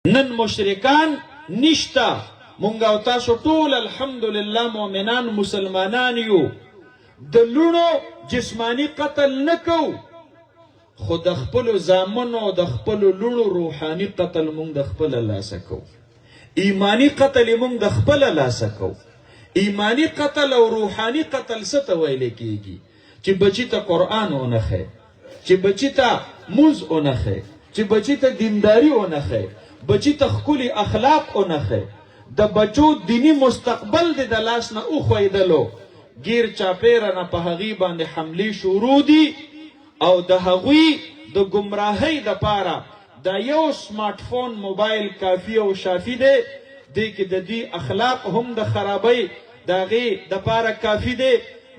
نن مشرکان نشتا مونږ او تاسو ټول الحمدلله مؤمنان مسلمانان یو د لونو جسمانی قتل نکو خو د خپل زامنو د خپل لونو روحانی قتل مونږ د خپل لاسه کو ایمانی قتل مونږ د خپل لاسه کو ایمانی قتل او روحانی قتل څه ته ویل کیږي چې بچی ته قرآن ونخه چې بچی ته موز ونخه چې بچی ته دینداری ونخه بچی ته خپل اخلاق ونخه د بچو دینی مستقبل د لاس نه او خویدلو گیر چاپیره نه په هغې باندې حملې شروع دي او د هغوی د ګمراهۍ دپاره دا یو سمارټ فون موبایل کافي او شافي دی دی کې د دوی اخلاق هم د خرابۍ د هغې دپاره کافي دی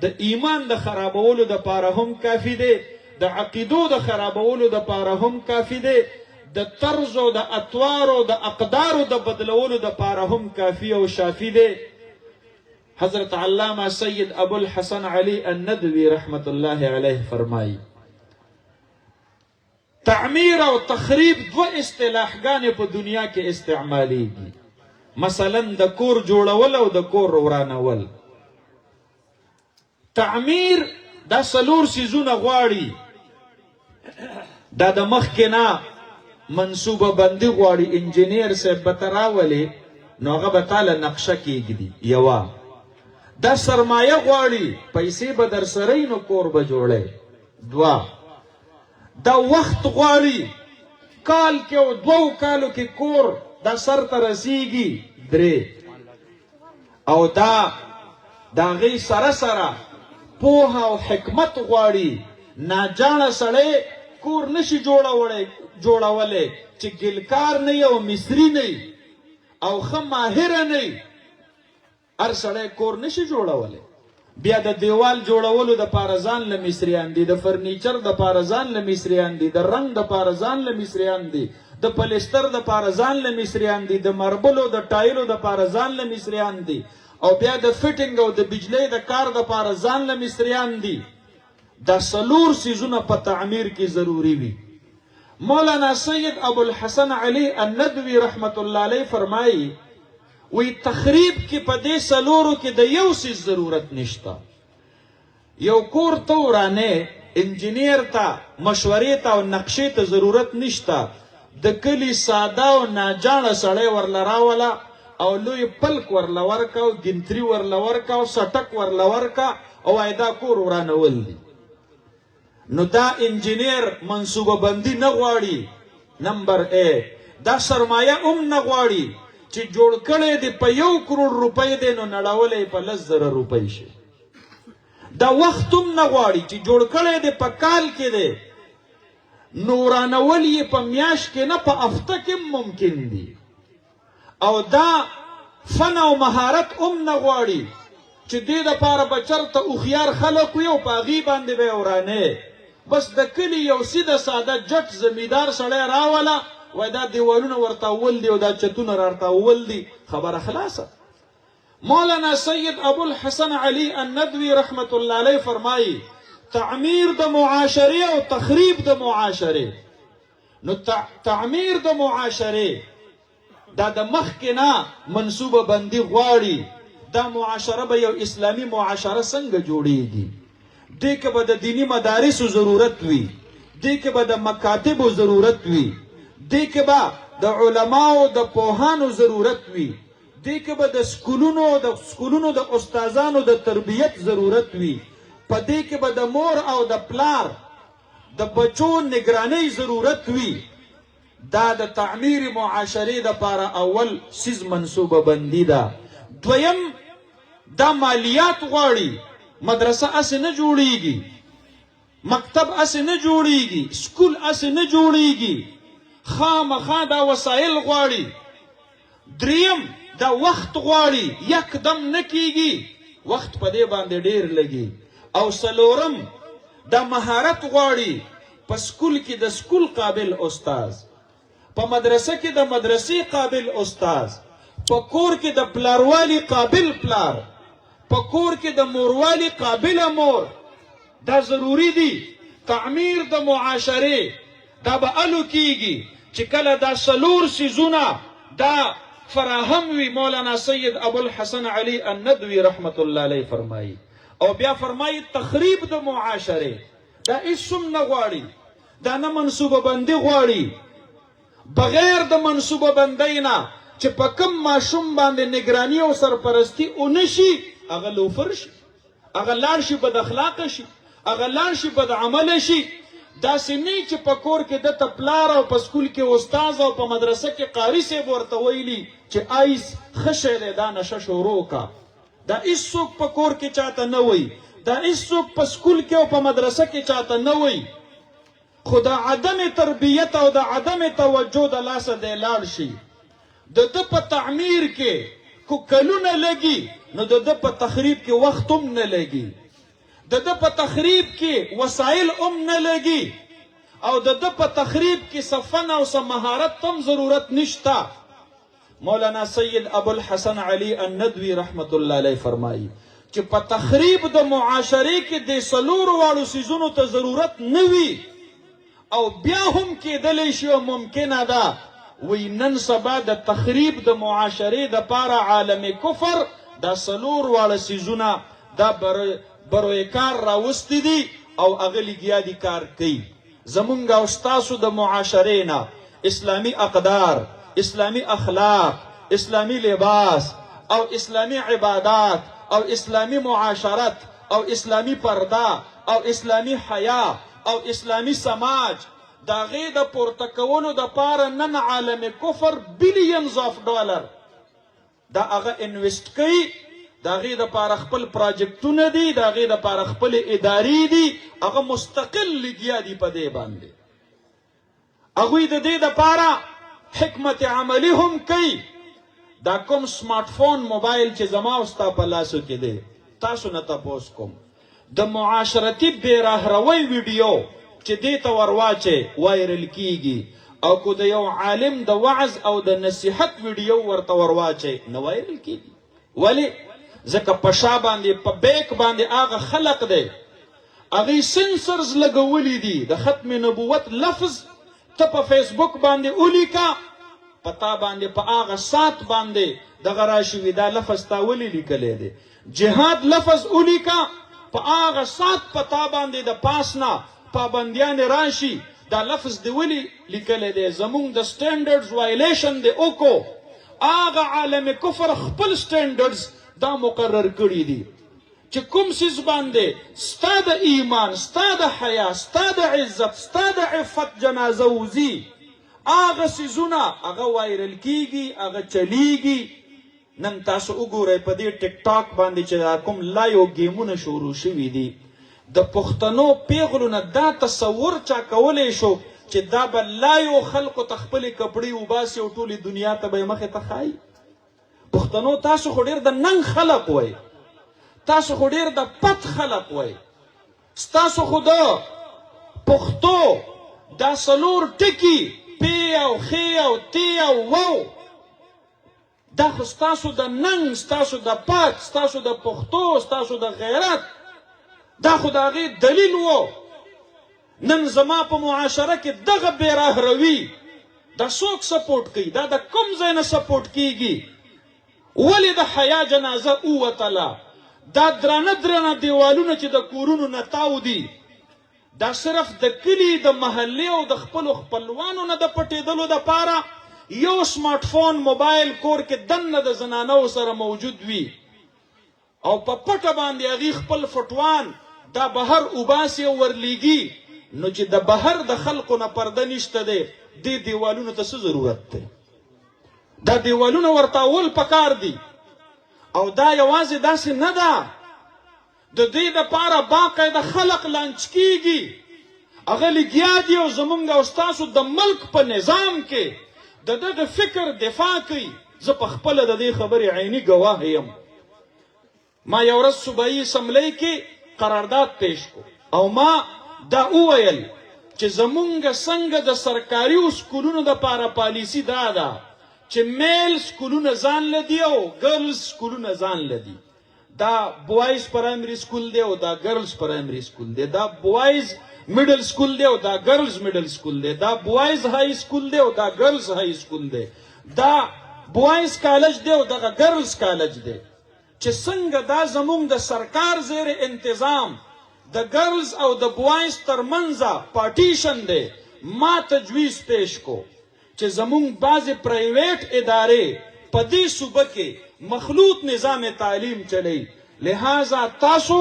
د ایمان د خرابولو دپاره هم کافي دی د عقیدو د خرابولو دپاره هم کافي دی د طرزو د اطوارو د اقدارو د بدلولو دپاره هم کافي او شافي دی حضرت علامہ سید ابو الحسن علی الندوی رحمت اللہ علیہ فرمائی تعمیر او تخریب دو اصطلاحګانې په دنیا کې استعمالیږي مثلا د کور جوړول او د کور ورانول تعمیر دا څلور څیزونه غواړي دا د مخکې نه منصوبه بندي غواړي انجینیر صاحب به ته راولې نو هغه به تاله نقشه کېږدي یوه دا سرمایه غواړي پیسې به در سره نو کور به جوړی دوه دا وخت غواړي کال کې او دوو کالو کې کور دا سر ته رسیږي درې او دا د هغې سره سره پوهه او حکمت غواړي ناجانه سړی کور نشي جوړولی چې ګلکار نه او مصري نه او ښه ماهره نه هر سړی کور نشي جوړولی بیا د دیوال جوړولو دپاره ځان له مصریان دي د فرنیچر دپاره ځان له مصریان دي د رنګ دپاره ځان له مصریان دي د پلستر دپاره ځان له مصریان دي د مربلو د ټایلو دپاره ځان له مصریان دي او بیا د فټینګ او د بجلی د کار دپاره ځان له مصریان دي دا څلور څیزونه په تعمیر کې ضروري وي مولانا سید ابو الحسن علی الندوی رحمت الله علیه فرمایي وی تخریب کې په دې څلورو کې د یو څیز ضرورت نشته یو کور ته ورانې انجینیر ته مشورې ته او نقشې ته ضرورت نشته د کلي ساده او ناجانه سړی ورله راوله او لوی پلک ورله ورکه او ګنتري ورله ورکه او سټک ورله ورکه او وایي دا کور ورانول دي نو دا انجینیر منصوبه بندي نه غواړي نمبر دا سرمایه هم نه غواړي چې جوړ کړی دی په 1 کروڑ روپۍ دی نو نړولی په 10,000 روپۍ شي دا وخت هم نه غواړي چې جوړ کړی دی په کال کې دی نو ورانول یې په میاشت کې نه په هفته کې ممکن دي او دا فن او مهارت هم نه غواړي چې دې دپاره به چرته هوښیار خلک وي او په هغې باندې به یې ورانې بس د کلي یو سیده ساده جټ زمیندار سړی راوله وای دا دیوالونه ورته اول دي او دا چتونه رارته اول دي خبره خلاصه مولانا سید ابو الحسن علی الندوی رحمت الله علیه فرمایي تعمیر د معاشره او تخریب د معاشره نو تعمیر د معاشره دا د مخکې نه منصوبه بندي غواړي دا معاشره به یو اسلامي معاشره څنګه جوړیږي دې کې به د دینی مدارسو ضرورت وي دې کې به د مکاتبو ضرورت وي دې کې به د علماو د پوهانو ضرورت وي دې کې به د سکولونو د استادانو د تربیت ضرورت وي په دې کې به د مور او د پلار د بچو نگرانۍ ضرورت وي دا د تعمیر معاشرې دپاره اول څیز منصوبه بندي ده دویم دا مالیات غواړي مدرسه اسې نه جوړیږي مکتب اسې نه جوړیږي سکول اسې نه جوړیږي خامخا دا وسایل غواړي دریم دا وخت غواړي یکدم نه کیږي وخت په دې باندې ډیر لګي او څلورم دا مهارت غواړي په سکول کې د سکول قابل استاد په مدرسه کې د مدرسې قابل استاد په کور کې د پلاروالی قابل پلار په کور کې د موروالی قابل مور دا ضروری دي تعمیر د معاشره دا به الو کیږي چې کله دا څلور څیزونه دا فراهم وي مولانا سید ابوالحسن علي الندوي رحمت الله علیه فرمایي او بیا فرمایي تخریب د معاشره دا هیڅ هم نه غواړي دا نه منصوبه بندي غواړي بغیر د منصوبه بندۍ نه چې په کوم ماشوم باندې نگراني او سرپرستی ونشي هغه لوفر شي هغه لاړ شي بد اخلاقه شي هغه لاړ شي بد عمله شي داسې نه چې په کور کې دته پلار او په سکول کې استاد او په مدرسه کې قاري صاحب ورته ویلي چې آیس ښه شی دی دا نشه شروع کا دا هیڅوک په کور کې چاته نه وایي دا هیڅوک په سکول کې او په مدرسه کې چاته نه وایي خو د عدم تربیت او د عدم توجه د لاسه دی لاړ شي د ده په تعمیر کې کو کلونه لګي نو د ده په تخریب کې وخت هم نه لګي د ده په تخریب کې وسایل هم نه لګي او د ده په تخریب کې څه فن او څه مهارت هم ضرورت نشته مولانا سید ابوالحسن علي الندوي رحمت الله علیه فرمایي چې په تخریب د معاشرې کې د څلورو واړو څیزونو ته ضرورت نه وي او بیا هم کېدلی شي او ممکنه ده وی نن سبا د تخریب د معاشرې دپاره عالم کفر دا څلور واړه څیزونه دا بروی کار راوستی دي او هغه لګیا دي کار کوي زمونږ او ستاسو د معاشرې نه اسلامي اقدار اسلامي اخلاق اسلامي لباس او اسلامي عبادات او اسلامي معاشرت او اسلامي پرده او اسلامي حیا او اسلامي سماج دا غي د پورته کولو د پاره نن عالم کفر بلیونز اف ډالر دا هغه انویسټ کوي دا غي د پاره خپل پروجیکټونه دي دا غي د پاره خپل ادارې دي هغه مستقل لګیا دي په دې باندې هغوی د دې د پاره حکمت عملی هم کوي دا کوم سمارټ فون موبایل چې زما او ستا په لاسو کې دی تاسو نه تپوس کوم د معاشرتي بېرهروۍ ویډیو چې دې ته ورواچې وایرل کیږي او کو د یو عالم د وعظ او د نصیحت ویډیو ورته ورواچې نه وایرل کیږي ولې ځکه په شا باندې په بیک باندې هغه خلق دی هغوی سنسرز لګولی دي د ختم نبوت لفظ ته په فیسبوک باندې ولیکه په تا باندې په هغه سات باندې دغه راشي وي دا لفظ تا ولې لیکلی دی جهاد لفظ ولیکه په هغه سات په تا باندې د پاس نه پابندیانې راشي دا لفظ دی ولې لیکلی دی زمونږ د سټینډرډز وایلیشن دی وکړو هغه عالم کفر خپل سټینډرډز دا مقرر کړي دي چې کوم څیز باندې ستا د ایمان ستا د حیا ستا د عزت ستا د عفت جنازه وځي هغه څیزونه هغه وایرل کیږي هغه چلیږي نن تاسو وګورئ په دې ټیک ټاک باندې چې کوم لایو گیمونه شروع شوي دي د پښتنو پیغلو نه دا تصور چا کولی شو چې دا به لایو خلقو ته خپلې کپړې وباسي او ټولې دنیا ته به یې مخې ته ښایي پښتنو تاسو خو ډېر د ننګ خلق وئ تاسو خو ډېر د پت خلق وئ ستاسو خو د پښتو دا څلور ټکي پی او خی او تی او وو دا خو ستاسو د ننګ ستاسو د پت ستاسو د پښتو ستاسو د غیرت دا خو د هغې دلیل و نن زما په معاشره کې دغه بېرهروي دا څوک سپورټ کوي دا د کوم ځای نه سپورټ کیږي ولې د حیا جنازه ووتله دا درانه درانه دیوالونه چې د کورونو نه تاو دي دا صرف د کلي د محلې او د خپلو خپلوانو نه د پټېدلو دپاره یو سمارټ فون موبایل کور کې دننه د زنانو سره موجود وي او په پټه باندې هغې خپل فټوان دا بهر اوباسي او ورلیږي نو چې د بهر د خلقو نه پرده نشته دی دې دیوالونو ته څه ضرورت دی دا دیوالونه ورته اول پکار دي او دا یوازې داسې نه ده د دې دپاره باقاعده خلق لانچ کیږي هغه لګیا دي او زمونږ او ستاسو د ملک په نظام کې د دغه فکر دفاع کوي زه په خپله د دې خبرې عیني ګواه یم ما یو ورځ صوبایي اسمبلۍ کې قرارداد پیش کو او ما دا وویل چې زمونږ څنګه د سرکاري سکولونو دپاره پالیسي دا ده چې میل سکولونه ځان لدي او ګرلز سکولونه ځان لدي دا بوایز پرایمري سکول دی او دا ګرلز پرایمري سکول دی دا بوایز میډل سکول دی او دا ګرلز میډل سکول دی، دا بوایز های سکول دی او دا ګرلز های سکول دی، دا بوایز کالج دی او دغه ګرلز کالج دی، چې څنګه دا زمونږ د سرکار زیر انتظام د ګرلز او د بوایز ترمنځه پارټیشن دی. ما تجویز پیش کو چې زمونږ بعضې پرایویټ ادارې په دې صوبه کې مخلوط نظام تعلیم چلی، لہذا تاسو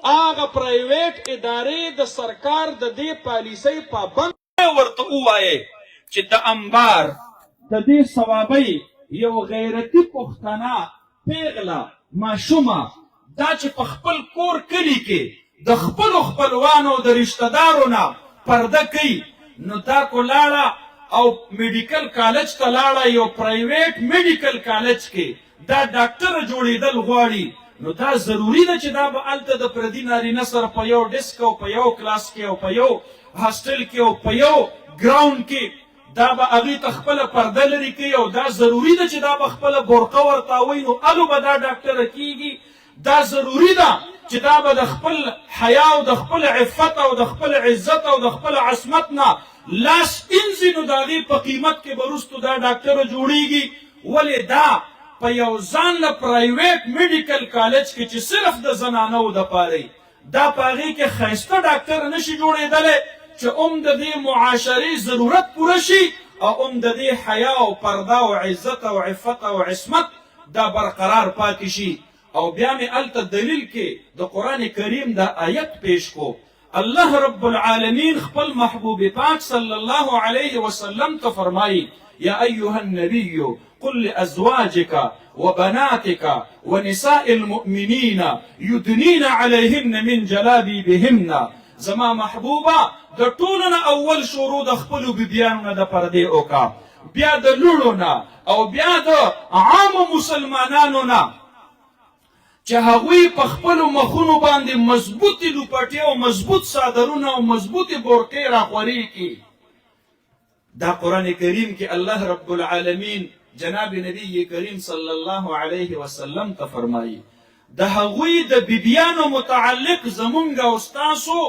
هغه پرایویټ ادارې د سرکار د دې پالیسۍ پابند ورته ووایئ چې د انبار د دې ثوابۍ یو غیرتي پښتنه پیغله ماشومه دا چې په خپل کور کلي کې د خپلو خپلوانو د رشته دارو نه پرده کوي، نو دا کو لاړه او میډیکل کالج ته لاړه، یو پرایویټ میډیکل کالج کې دا ډاکټر جوړېدل غواړي، نو دا ضروري ده چې دا به هلته د پردي نارینه سره په یو ډیسک او په یو کلاس کې او په یو هاسټل کې او په یو ګراوند کې دا به هغې ته خپله پرده لرې کوي، او دا ضروري ده چې دا به خپله برقه ورتاوی، نو الو به دا ډاکټره کېږي. دا ضروري ده چې دا به د خپل حیا او د خپل عفت او د خپل عزت او د خپل عصمت نه لاس انځي، نو د هغې په قیمت کې به وروستو دا ډاکټره جوړېږي. ولې دا په یو ځان له پرایویټ میډیکل کالج کې چې صرف د زنانو دپاره دا په هغې کې ښایسته ډاکټر نشي جوړېدلی چې د دې معاشرې ضرورت پوره شي او د دې حیا او پرده او عزت او عفت او عصمت دا برقرار پاتې شي. او بیا مې هلته دلیل کې د قرآن کریم دا آیت پیش کو. الله رب العالمین خپل محبوب پاک صلی الله علیه وسلم ته فرمایي یا ایها النبی قل لأزواجك وبناتك ونساء المؤمنين يدنين عليهن من جلابيبهن. زما محبوبه د ټولو نه اول شروع د خپلو بیبیانو نه د پردې وکړه، بیا د لوڼو نه او بیا د عامو مسلمانانو نه چې هغوی په خپلو مخونو باندې مضبوطې لوپټې او مضبوط صادرونه او مضبوطې بورقې راخورې کړي. دا قرآن کریم کې الله رب العالمین جناب نبی کریم صلی الله علیه وسلم ته فرمایي د هغوی د بیبیانو متعلق زمونږ او ستاسو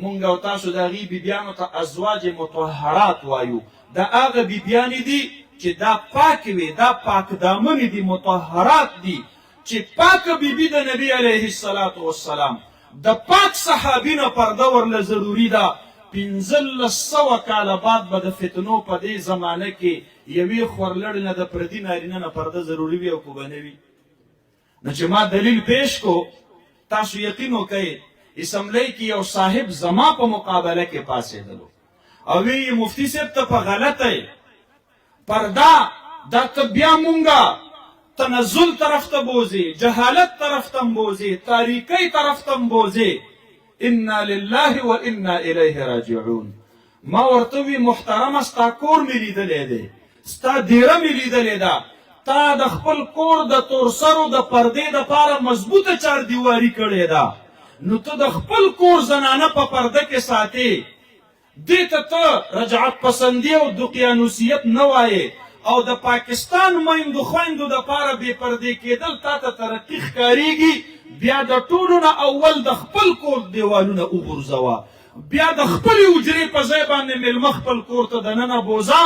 مونږ او تاسو د هغې بیبیانو ته ازواج مطهرات وایو. دا هغه بیبیانې دي چې دا پاکې وي، دا پاک دامنې دي، مطهرات دي، چې پاکه بیبي د نبی علیه الصلاة والسلام د پاک صحابي نه پرده ورله ضروري ده. 1500 کاله بعد به د فتنو په دې زمانه کې یوې خورلړې نه د پردي نارینه نه پرده ضروري وي او که به نه وي. نو چې ما دلیل پیش کو تاسو یقین وکئ اسمبلی کې یو صاحب زما په مقابله کې پاسېدلو او وی مفتی صاحب ته په غلطه پرده دا ته بیا مونږه تنزل طرف ته بوزي، جهالت طرف ته بوزي، تاریکی طرف ته بوزي. انا لله و انا الیه راجعون. ما ورته وی محترمه ستا کور مې لیدلی دی، ستا دیره مې لیدلې ده، تا د خپل کور د تورسرو د پردې دپاره مضبوطه چاردیواري کړې ده، نو ته د خپل کور زنانه په پرده کې ساتې، دې ته رجعت پسندي او دقیانوسیت نه وایې، او د پاکستان میندو خویندو دپاره بې پردې کېدل تا ته ترقي ښکارېږي. بیا د ټولو نه اول د خپل کور دیوالونه وغورځوه، بیا د خپلې حجرې په ځای باندې مېلمه خپل کور ته دننه بوځه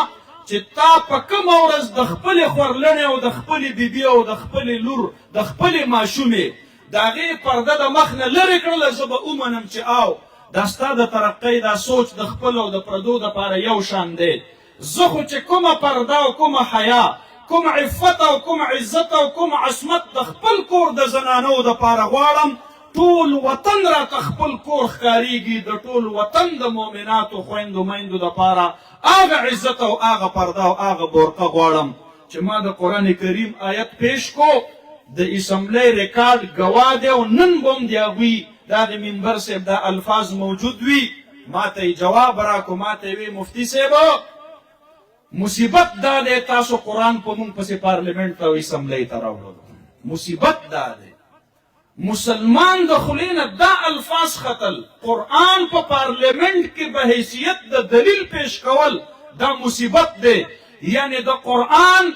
چې تا په کومه ورځ د خپلې خورلڼې او د خپلې بیبي او د خپلې لور د خپلې ماشومې د هغې پرده د مخ نه لرې کړله، زه به ومنم چې او دا ستا د ترقۍ دا سوچ د خپل او د پردو دپاره یو شان دی. زه خو چې کومه پرده او کومه حیا، کوم عفت او کوم عزت او کوم عصمت د خپل کور د زنانو دپاره غواړم، ټول وطن راته خپل کور ښکارېږي. د ټول وطن د مؤمناتو خویندو میندو دپاره هغه عزت او هغه پرده او هغه برقه غواړم چې ما د قرآن کریم آیت پیش کو. د اسمبلی ریکارډ ګواه دی او نن به هم د هغوی د هغې منبر صاحب دا الفاظ موجود وي. ما ته یې جواب راکړو، ما ته یې وی مفتي صاحب مصیبت دا دی تاسو قرآن په مونږ پسې پارلیمنټ ته او اسمبلی ته راوړلو. مصیبت دا دی مسلمان د خولې نه دا الفاظ ختل، قرآن په پارلیمنټ کې به حیثیت د دلیل پیش کول، دا مصیبت دی. یعنی د قرآن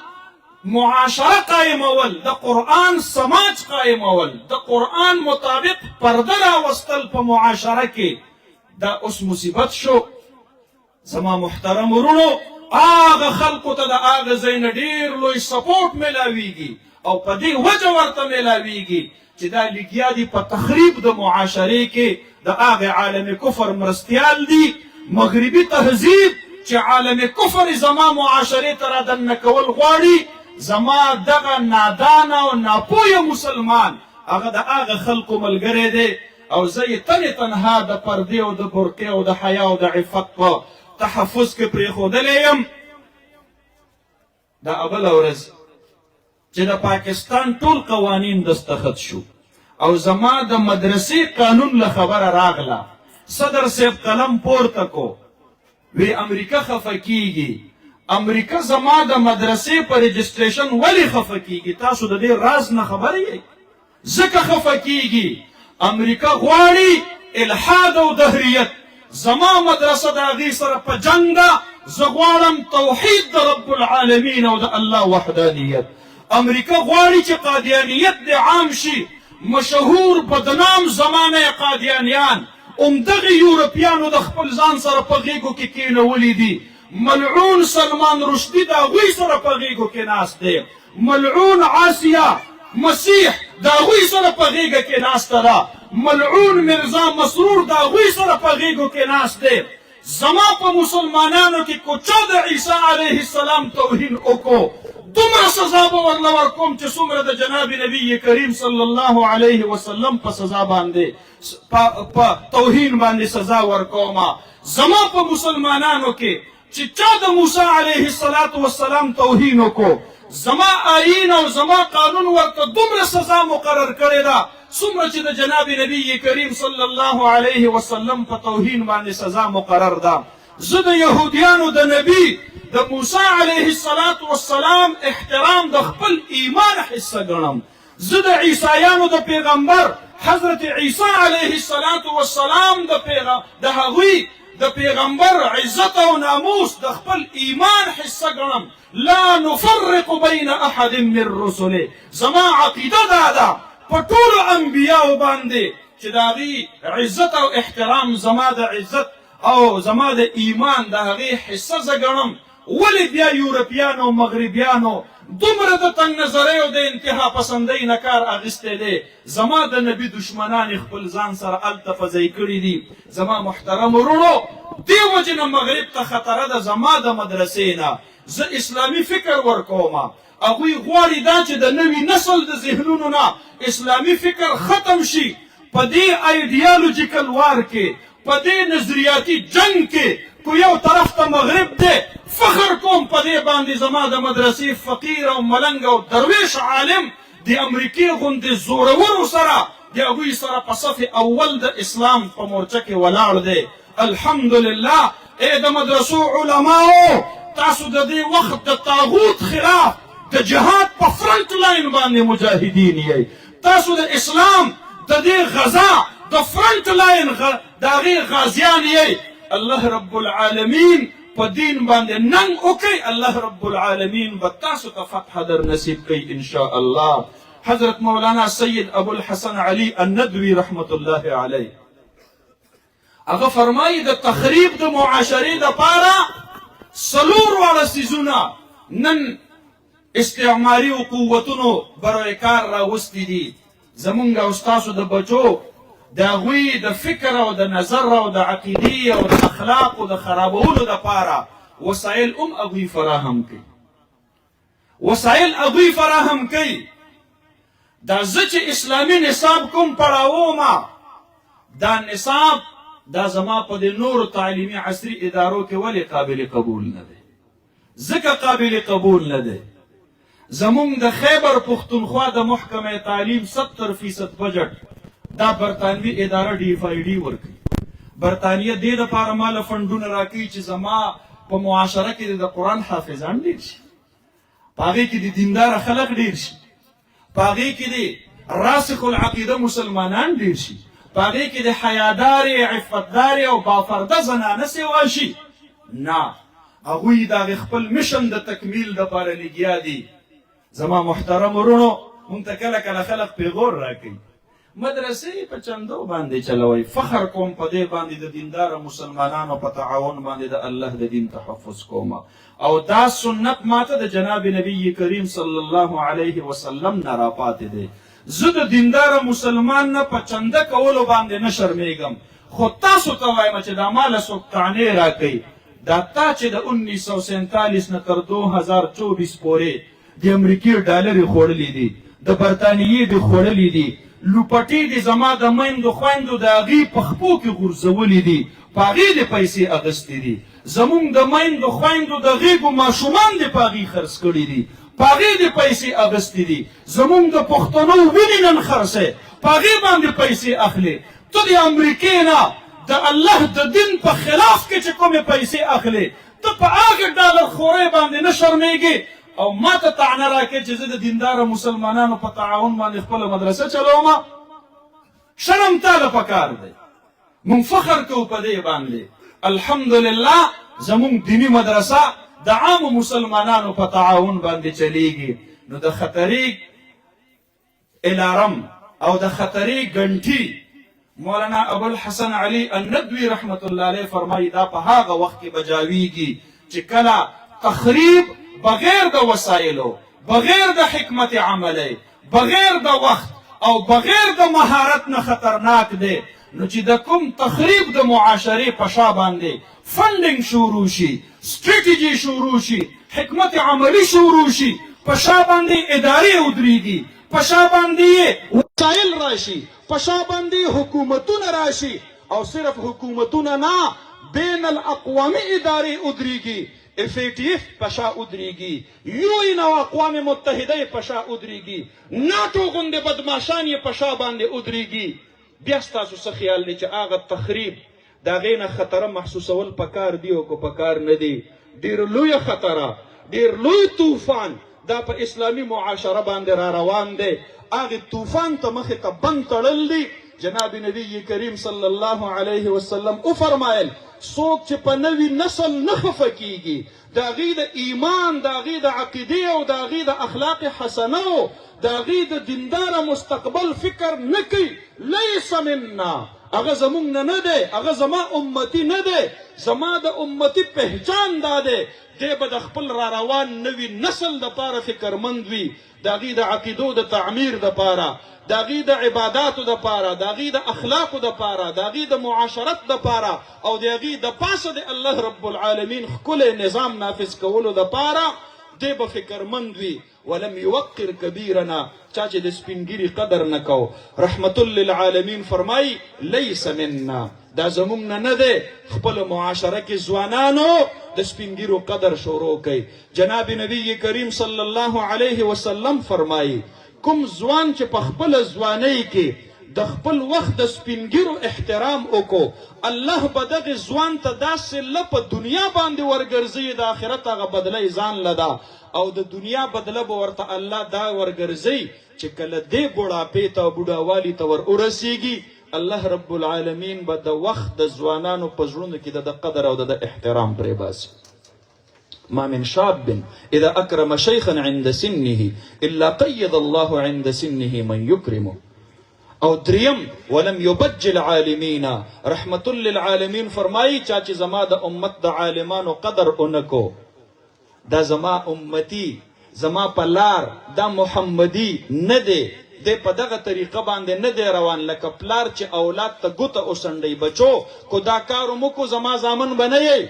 معاشره قائمول، د قرآن سماج قائمول، د قرآن مطابق پرده راوستل په معاشره کې، دا اوس مصیبت شو. زما محترم ورونو، هغه خلقو ته د هغه ځای نه ډېر لوی سپورټ میلاویږي او په دې وجه ورته میلاویږي چې دا لګیا دي په تخریب د معاشرې کې د هغه عالم کفر مرستیال دي. مغربي تهذیب چې عالم کفر زما معاشرې ته رادننه کول غواړي، زما دغه نادانه او ناپوهه مسلمان هغه د هغه خلقو ملګری دی او زه یې تنې تنها د پردې او د برقې او د حیا او د عفت په تحفظ کې پرېښودلی یم. دا بله ورځ چې د پاکستان ټول قوانین دستخط شو او زما د مدرسې قانون له خبره راغله، صدر صاحب قلم پورته کو، وی امریکا خفه کیږي. امریکا زما د مدرسې په رجسټریشن ولې خفه کیږي؟ تاسو د دې راز نه خبر یې؟ ځکه خفه کیږي امریکا غواړي الحاد او دهریت. زما مدرسه د هغې سره په جنګ ده. زه غواړم توحید د رب العالمین او د الله وحدانیت. امریکا غواړي چې قادیانیت دې عام شي. مشهور بدنام زمانه قادیانیان همدغې یورپیانو د خپل ځان سره په غېږو کې کېنولي دي. ملعون سلمان رشدي د هغوی سره په غېږو کې ناست دی. ملعون عاصیه مسیح د هغوی سره په غېږه کې ناسته ده. ملعون مرزا مسرور د هغوی سره په غېږو کې ناست دی. زما په مسلمانانو کې کوچه د عیسی علیه السلام توهین وکړو، دومره سزا به ورله ورکوم چې څومره د جناب نبی کریم صلی الله علیه وسلم په سزا باندې په توهین باندې سزا ورکوم. زما په مسلمانانو کې چې چا د موسی علیه السلام توهین وکړو، زما آیین او زما قانون ورته دومره سزا مقرر کړې ده څومره چې د جناب نبی کریم صلی الله علیه وسلم په توهین باندې سزا مقرر ده. زه د یهودیانو د نبی د موسی علیه السلام احترام د خپل ایمان حصه ګڼم. زه د عیسایانو د پیغمبر حضرت عیسی علیه السلام د هغوی د پیغمبر عزت او ناموس د خپل ایمان حصه ګڼم. لا نفرق بین احد من رسله. زما عقیده دا ده په ټولو انبیاو باندې چې د هغې عزت او احترام زما د عزت او زما د ایمان د هغې حصه زه ګڼم. ولې بیا یورپیانو مغربیانو دومره د تنګ نظرۍ او د انتها پسندۍ نه کار اخیستی دی؟ زما د نبي دشمنان خپل ځان سره هلته فضی کړي دي. زما محترم ورونو، دې وجې نه مغرب ته خطره ده زما د مدرسې نه. زه اسلامي فکر ورکوم. هغوی غواړي دا چې د نوي نسل د ذهنونو نه اسلامي فکر ختم شي. په دې ایډیالوجیکل وار کې، په دې نظریاتي جنگ کې کو یو طرف ته مغرب دی. فخر کوم په دې باندې زما د مدرسې فقیر او ملنګ او درویش عالم د امریکې غوندې زورورو سره د هغوی سره په صف اول د اسلام په مورچه کې ولاړ دی. الحمدلله. ای د مدرسو علماو، تاسو د دې وخت د طاغوت خلاف د جهاد په فرنټ لاین باندې مجاهدین یئ. تاسو د اسلام د دې غزا د فرنټ لاین د هغې غازیان یئ. الله رب العالمین په دین باندې ننګ وکړئ. الله رب العالمین به تاسو ته فتح در نصیب کوي ان شاء الله. حضرت مولانا سید ابو الحسن علی الندوی رحمت الله علیه هغه فرمایي د تخریب د معاشرې دپاره څلور واړه څیزونه نن استعماري قوتونو برای کار راوستي دي. زمونږ او ستاسو د بچو د هغوی د فکر او د نظر او د عقیدې او د اخلاقو د خرابولو دپاره وسایل هم هغوی فراهم کوي. وسایل هغوی فراهم کوي. دا زه چې اسلامي نصاب کوم پړاوومه، دا نصاب دا زما په د نورو تعلیمي عصري ادارو کې ولې قابل قبول نه دی؟ ځکه قابل قبول نه دی. زمونږ د خیبر پښتونخوا د محکمه تعلیم 70% بجټ دا برطانوي اداره DFID ورکوي. برطانیه دې دپاره ماله فنډونه راکوي چې زما په معاشره کې د قرآن حافظان ډېر شي، په هغې کې د دینداره خلق ډېر شي، په هغې کې د راسخ العقیده مسلمانان ډېر شي، په هغې کې د حیادارې عفتدارې او باپرده زنانه سیوا شي. نه، هغوی د هغې خپل مشن د تکمیل دپاره لګیا دي. زما محترم ورونو، مونږ ته کله کله خلق پیغور راکوي، مدرسې په چندو باندې چلوي. فخر کوم په دې باندې د دیندار مسلمانانو په تعاون باندې د الله د دین تحفظ کوم. او دا سنت ماته د جناب نبی کریم صلی الله علیه وسلم نه راپاتې دی. زه د دیندار مسلمان نه په چنده کولو باندې نه شرمېږم، خو تاسو ته وایم چې دا ماله څوک طعنې راکوي، دا تا چې د 1947 نه تر 2024 پورې د امریکې ډالرې خوړلې دي، د برطانیې دې خوړلې دي، لوپټې دې زما د میندو خویندو د هغې په خپو کې غورځولې دي، په هغې دې پیسې اخیستې دي. زمونږ د میندو خویندو د غېږو ماشومان دې په هغې خرڅ کړي دي، په هغې دې پیسې اخیستې دي. زمونږ د پښتنو وینې نن خرڅې، په هغې باندې پیسې اخلي. ته د امریکې نه د الله د دین په خلاف کې چې کومې پیسې اخلي، ته په هغې ډالر خورۍ باندې نه شرمېږې او ما ته طعنه راکړې چې زه د دینداره مسلمانانو په تعاون باندې خپله مدرسه چلومه. شرم تاله پکار دی. مونږ فخر کوو په دې باندې. الحمدلله زمونږ دینی مدرسه د عامو مسلمانانو په تعاون باندې چلیږي. نو د خطرې الارم او د خطرې ګنټي مولانا ابوالحسن علي الندوي رحمت الله علیه فرمایي دا په هغه وخت کې بجاویږي چې کله تخریب بغیر د وسایلو، بغیر د حکمت عملی، بغیر د وخت او بغیر د مهارت نه خطرناک دی. نو چې د کوم تخریب د معاشرې په شا باندې فنډینګ شروع شي، سټریټیجي شروع شي، حکمت عملی شروع شي، په شا باندې ادارې ودرېږي، په شا باندې وسایل راشي، په شا باندې حکومتونه راشي، او صرف حکومتونه نه، بین الاقوامي ادارې ودرېږي. FATF په شا ودرېږي، UN او اقوام متحده په شا ودرېږي، ناټو غوندې بدماشان یې په شا باندې ودرېږي. بیا ستاسو څه خیال دی چې هغه تخریب د هغې نه خطره محسوسول پکار دی او که پکار نه دی؟ ډېر لویه خطره، ډېر لوی طوفان دا په اسلامي معاشره باندې را روان دی. هغې طوفان ته مخې ته بند تړل دي. جناب نبی کریم صلی الله علیه وسلم وفرمایل څوک چې په نوي نسل نه خفه کیږي، د هغې د ایمان، د هغې د عقیدې او د هغې د اخلاق حسنو، د هغې د دینداره مستقبل فکر نه کوي، لیس منا، هغه زمونږ نه دی، هغه زما امتی نه دی. زما د امتی پهچان دا دی دی به د خپل را روان نوي نسل دپاره فکرمند وي، د هغې د عقیدو د تعمیر دپاره، د هغې د عباداتو دپاره، د هغې د اخلاقو دپاره، د هغې د معاشرت دپاره، او د هغې د پاسه د الله رب العالمین ښکلی نظام نافذ کولو دپاره دی به فکرمند وي. ولم یوقر کبیرنا، چا چې د سپینګیري قدر نه کو. رحمت للعالمین فرمایي لیس منا، دا زمونږ نه نه دی. خپل معاشره کې ځوانانو د سپینګیرو قدر شروع کوي. جناب نبی کریم صلی الله علیه وسلم فرمایي کوم ځوان چې په خپله ځوانۍ کې د خپل وخت د سپینګیرو احترام وکړو، الله به دغې ځوان ته داسې له په دنیا باندې ورګرځوي، د آخرت هغه بدله ځان له ده، او د دنیا بدله به ورته الله دا ورګرځوي چې کله دې بوډاپې ته بوډاوالي ته ور ورسیږي، الله رب العالمین به د وخت د ځوانانو په زړونو کې د قدر او د احترام پرې باسي. ما من شاب اذا اکرم شیخا عند سنه الا قید الله عند سنه من یکرمه. او دریم ولم یبجل عالمین، رحمت للعالمین فرمایی چا چې زما د امت د عالمانو قدر اونکو، دا زما امتی، زما په لار دا محمدی نه دی، دی په دغه طریقه باندې نه دی روان لکه پلار چې اولاد ته ګوته وسنډی بچو کو دا کارو مکو زما زامن به نه یی.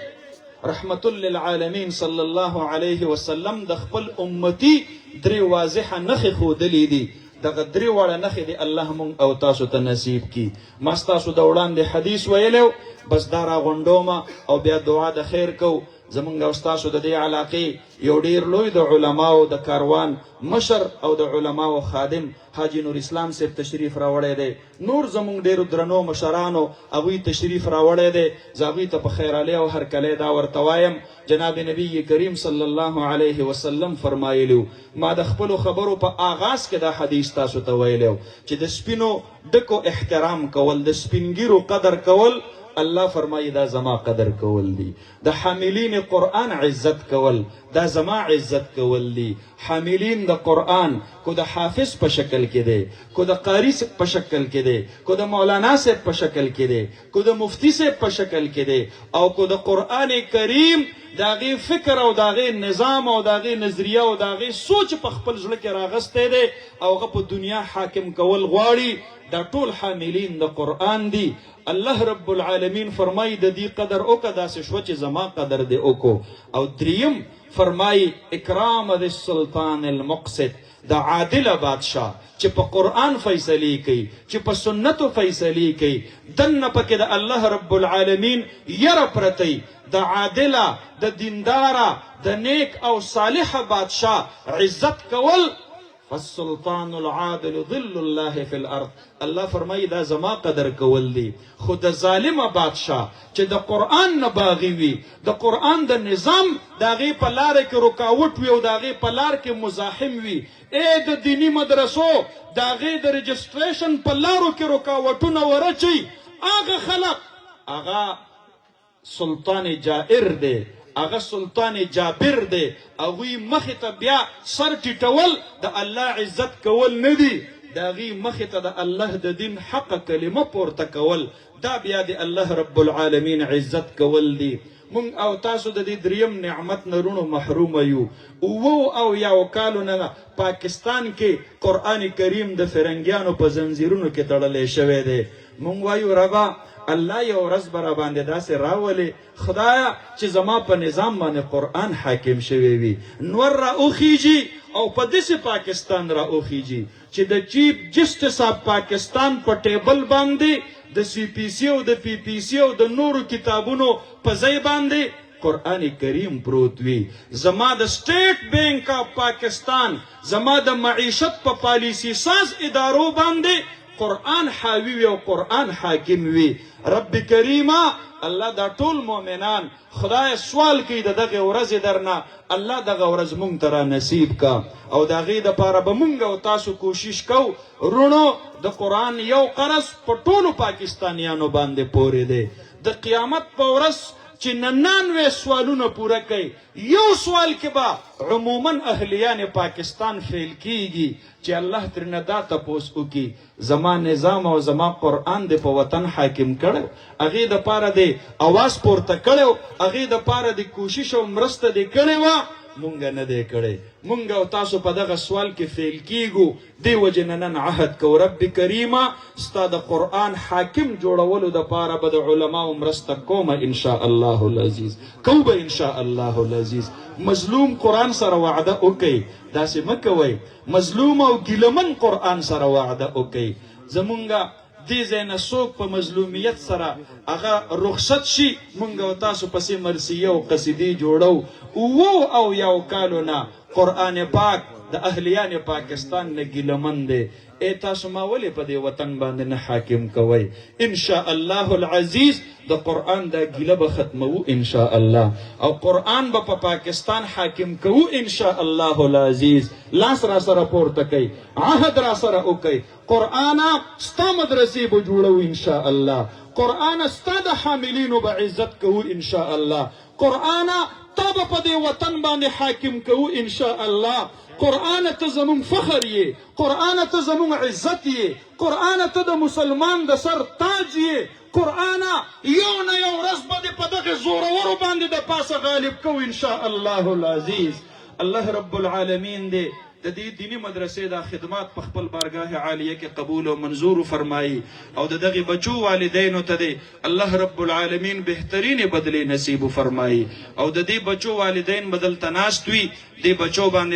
رحمت للعالمین صلی الله علیه وسلم د خپل امتی درې واضحه نښې ښودلې دي. دغه درې واړه نښې دي الله مونږ او تاسو ته نصیب کي. ما ستاسو د وړاندې حدیث ویلی بس دا راغونډومه او بیا دعا د خیر کو. زمونږ او ستاسو د دې علاقې یو ډېر لوی د علماو د کاروان مشر او د علماو خادم حاجي نور اسلام صاحب تشریف راوړی دی. نور زمونږ ډېرو درنو مشرانو هغوی تشریف راوړی دی. زه هغوی ته په خیرالۍ او هرکلی دا ورته وایم جناب نبی کریم صلی الله علیه وسلم فرمایلی ما د خپلو خبرو په آغاز کې دا حدیث تاسو ته ویلی چې د سپینو ډکو احترام کول، د سپینګیرو قدر کول الله فرمایي دا زما قدر کول دي. د حاملین قرآن عزت کول دا زما عزت کول دي. حاملین د قرآن کو د حافظ په شکل کې دی، کو د قاری په شکل کې دی، کو د مولانا صاحب په شکل کې دی، کو د مفتی صاحب په شکل کې دی، او کو د قرآن کریم داغي فکر او داغي نظام او داغي نظریه او داغي سوچ په خپل ځل کې راغسته دي او هغه په دنیا حاکم کول غواړي. دا ټول حاملین د قرآن دي. الله رب العالمین فرمایي د دې قدر اوکه داسې شو چې زما قدر دی اوکو. او دریم فرمایي اکرام د سلطان المقسط، د عادل بادشاہ چې په قرآن فیصله کوي، چې په سنتو فیصله کوي. دنه پکې د الله رب العالمین یره پرتی د عادله، د دینداره، د نیک او صالح بادشاہ عزت کول. فالسلطان العادل ظل الله فی الارض. الله فرمایي دا زما قدر کول دي. خو د ظالم بادشاہ چې د قرآن نه باغی وي، د قرآن د نظام د هغې په لاره کې رکاوټ وي او د هغې په لار کې مزاحم وي، د دینی مدرسو د هغې د رجسټریشن په لارو کې رکاوټونه ورچي، هغه خلق هغه سلطان جائر دی، هغه سلطان جابر دی. هغوی مخې ته بیا سر ټیټول د الله عزت کول نه دي، د هغې مخې ته د الله د دین حق کلمه پورته کول، دا بیا د الله رب العالمین عزت کول دي. مونږ او تاسو د دې دریم نعمت نه رونو محروم یو. 7 کالو نه پاکستان کې قرآن کریم د فرنګیانو په زنځیرونو کې تړلی شوی دی. مونږ وایو ربا الله یو ورځ به را باندې داسې راولې خدایا چې زما په نظام باندې قرآن حاکم شوی وي، نور را اوخیږي او په داسې پاکستان را اوخیږي چې د چیف جسټس آف پاکستان په ټیبل باندې د سی پی سی او د پی پی سی او د نورو کتابونو په ځای باندې قرآن کریم پروت وي. زما د سټیټ بینک آف پاکستان، زما د معیشت په پالیسی ساز ادارو باندې قرآن حاوی وي او قرآن حاکم وي. رب کریمه الله دا ټول مؤمنان خدای سوال کوي د دغه ورځې درنه، الله دغه ورځ مونږ ته را نصیب کا او د هغې دپاره به مونږ او تاسو کوشش کوو. رونو د قرآن یو قرض په ټولو پاکستانیانو باندې پورې دی. د قیامت په ورځ چې 99 سوالونه پوره کوي، یو سوال کې به عموما اهلیان پاکستان فیل کیږي چې الله ترنه دا تپوس وکړي زما نظام او زما قرآن د په وطن حاکم کړو، هغې دپاره د اواز پورته کړی، هغې دپاره د کوشش او مرسته دې کړې وه، مونږ نه دی کړی. مونږ او تاسو په دغه سوال کې فیل کیږو. دې وجې نه نن عهد کو رب کریمه ستا د قرآن حاکم جوړولو دپاره به د علماو مرسته کومه انشاء الله العزیز، کو به انشاء الله العزیز. مظلوم قرآن سره وعده وکئ، داسې مه کوئ. مظلوم او ګیلمن قرآن سره وعده وکئ. زمونږ دې ځای نه څوک په مظلومیت سره هغه رخصت شي، مونږ او تاسو پسې مرثیه او قصیدې جوړو. 7 کالو نه قرآن پاک د اهلیان پاکستان نه ګیلمن دی. ای تاسو ما ولې په دې وطن باندې نه حاکم کوئ؟ انشاء الله العزیز د قرآن دا ګیله به ختموو انشاء الله، او قرآن به په پاکستان حاکم کوو انشاء الله العزیز. لاس را سره پورته کوئ، عهد را سره وکئ. قرآن ستا مدرسې به جوړو انشاء الله، قرآن ستا د حاملینو به عزت کوو انشاء الله، قرآن تا به په دې وطن باندې حاکم کوو انشاء الله. قرآن ته زمون فخر یې، قرآن ته زمون عزت یې، قرآن ته د مسلمان د سر تاج یې. قرآن یو نه یو ورځ به دې په دغه زورورو باندې د پاسه غالب کوو انشاء الله العزیز. الله رب العالمین دې د دې دینی مدرسې دا خدمات په خپل بارگاه عالیه کې قبول او منظور فرمایي، او د دغه بچو والدینو ته دې الله رب العالمین بهترین بدلی نصیب فرمایي، او د دې بچو والدین بدل تناست وي، دې بچو باندې